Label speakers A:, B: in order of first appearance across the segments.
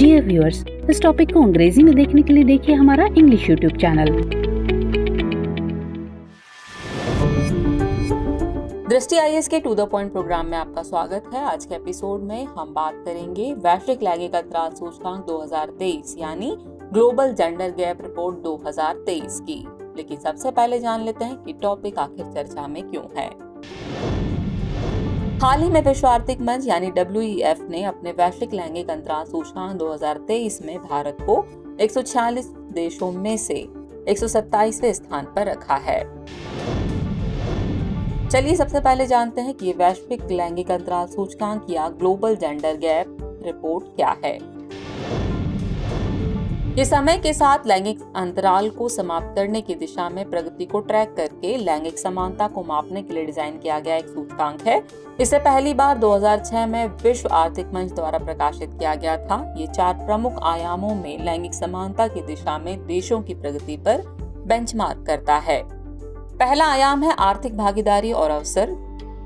A: Dear viewers, इस topic को अंग्रेजी में देखने के लिए देखिए हमारा इंग्लिश यूट्यूब चैनल।
B: दृष्टि आईएएस के टू द पॉइंट प्रोग्राम में आपका स्वागत है। आज के एपिसोड में हम बात करेंगे वैश्विक लैंगिक अंतराल सूचकांक 2023 यानी ग्लोबल जेंडर गैप रिपोर्ट 2023 की। लेकिन सबसे पहले जान लेते हैं कि टॉपिक आखिर चर्चा में क्यों है। हाल ही में विश्व आर्थिक मंच यानी WEF ने अपने वैश्विक लैंगिक अंतराल सूचकांक 2023 में भारत को 146 देशों में से 127वें स्थान पर रखा है। चलिए सबसे पहले जानते हैं कि ये वैश्विक लैंगिक अंतराल सूचकांक या ग्लोबल जेंडर गैप रिपोर्ट क्या है। ये समय के साथ लैंगिक अंतराल को समाप्त करने की दिशा में प्रगति को ट्रैक करके लैंगिक समानता को मापने के लिए डिजाइन किया गया एक सूचकांक है। इसे पहली बार 2006 में विश्व आर्थिक मंच द्वारा प्रकाशित किया गया था। ये 4 प्रमुख आयामों में लैंगिक समानता की दिशा में देशों की प्रगति पर बेंचमार्क करता है। पहला आयाम है आर्थिक भागीदारी और अवसर,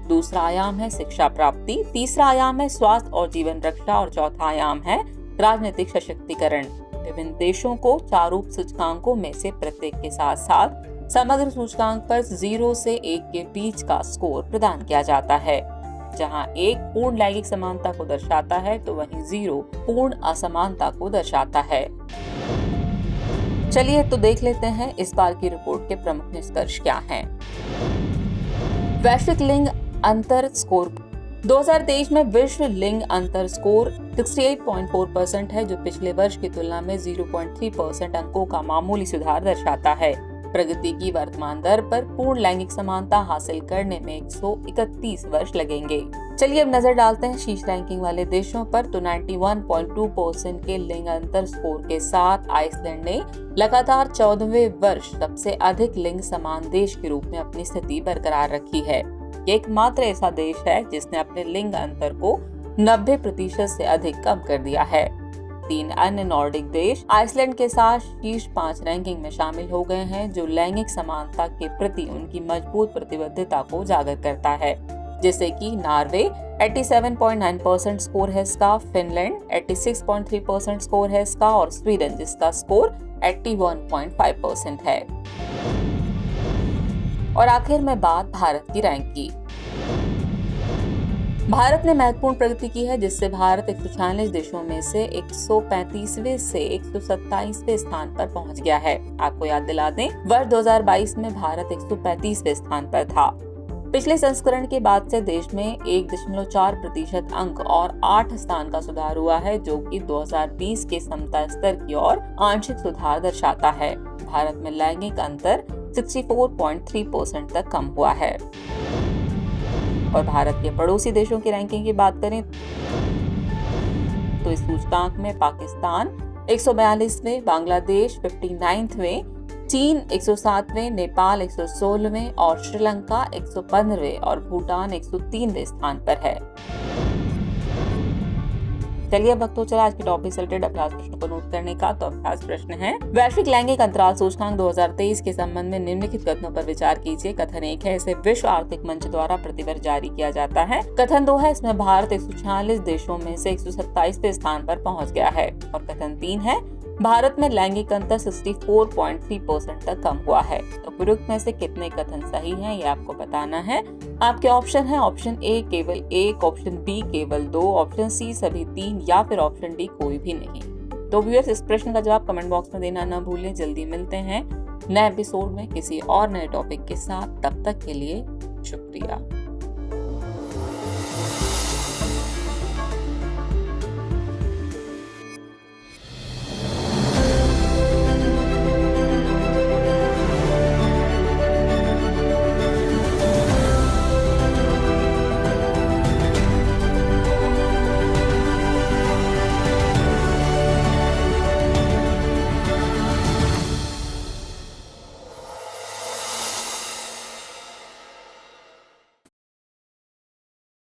B: दूसरा आयाम है शिक्षा प्राप्ति, तीसरा आयाम है स्वास्थ्य और जीवन रक्षा और चौथा आयाम है राजनीतिक सशक्तिकरण। विभिन्न देशों को 4 उप सूचकांकों में से प्रत्येक के साथ साथ समग्र सूचकांक पर 0 से 1 के बीच का स्कोर प्रदान किया जाता है। जहां 1 पूर्ण लैंगिक समानता को दर्शाता है तो वहीं 0 पूर्ण असमानता को दर्शाता है। चलिए तो देख लेते हैं इस बार की रिपोर्ट के प्रमुख निष्कर्ष क्या हैं। वैश्विक लिंग अंतर स्कोर 2023 में विश्व लिंग अंतर स्कोर 68.4% है, जो पिछले वर्ष की तुलना में 0.3% अंकों का मामूली सुधार दर्शाता है। प्रगति की वर्तमान दर पर पूर्ण लैंगिक समानता हासिल करने में 131 वर्ष लगेंगे। चलिए अब नजर डालते हैं शीर्ष रैंकिंग वाले देशों पर। तो 91.2% के लिंग अंतर स्कोर के साथ आइसलैंड ने लगातार 14वें वर्ष सबसे अधिक लिंग समान देश के रूप में अपनी स्थिति बरकरार रखी है। ये एकमात्र ऐसा देश है जिसने अपने लिंग अंतर को 90% से अधिक कम कर दिया है। 3 अन्य नॉर्डिक देश आइसलैंड के साथ शीर्ष 5 रैंकिंग में शामिल हो गए हैं, जो लैंगिक समानता के प्रति उनकी मजबूत प्रतिबद्धता को उजागर करता है, जैसे कि नॉर्वे 87.9% स्कोर है इसका, फिनलैंड 86.3% स्कोर है इसका और स्वीडन जिसका स्कोर 81.5% है। और आखिर में बात भारत की रैंक की। भारत ने महत्वपूर्ण प्रगति की है, जिससे भारत 146 देशों में से 135वें से 127वें स्थान पर पहुंच गया है। आपको याद दिला दें, वर्ष 2022 में भारत 135वें स्थान पर था। पिछले संस्करण के बाद से देश में 1.4% अंक और 8 स्थान का सुधार हुआ है, जो कि 2020 के समता स्तर की ओर आंशिक सुधार दर्शाता है। भारत में लैंगिक अंतर 64.3% तक कम हुआ है। और भारत के पड़ोसी देशों की रैंकिंग की बात करें तो इस सूचकांक में पाकिस्तान 142वें, बांग्लादेश 59वें, चीन 107वें, नेपाल 116वें और श्रीलंका 115वें और भूटान 103वें स्थान पर है। चलिए अब वक्त हो चला आज के टॉपिक से रिलेटेड अभ्यास प्रश्न को नोट करने का। तो अभ्यास प्रश्न है, वैश्विक लैंगिक अंतराल सूचकांक 2023 के संबंध में निम्नलिखित कथनों पर विचार कीजिए। कथन 1 है, इसे विश्व आर्थिक मंच द्वारा प्रतिवर्ष जारी किया जाता है। कथन 2 है, इसमें भारत 146 देशों में से 127वें स्थान पर पहुंच गया है। और कथन 3 है, भारत में लैंगिक अंतर 64.3% तक कम हुआ है। तो उपरोक्त में से कितने कथन सही हैं, ये आपको बताना है। आपके ऑप्शन है ऑप्शन ए केवल 1, ऑप्शन बी केवल 2, ऑप्शन सी सभी 3 या फिर ऑप्शन डी कोई भी नहीं। तो व्यूअर्स, इस प्रश्न का जवाब कमेंट बॉक्स में देना न भूलें। जल्दी मिलते हैं नए एपिसोड में किसी और नए टॉपिक के साथ। तब तक के लिए शुक्रिया।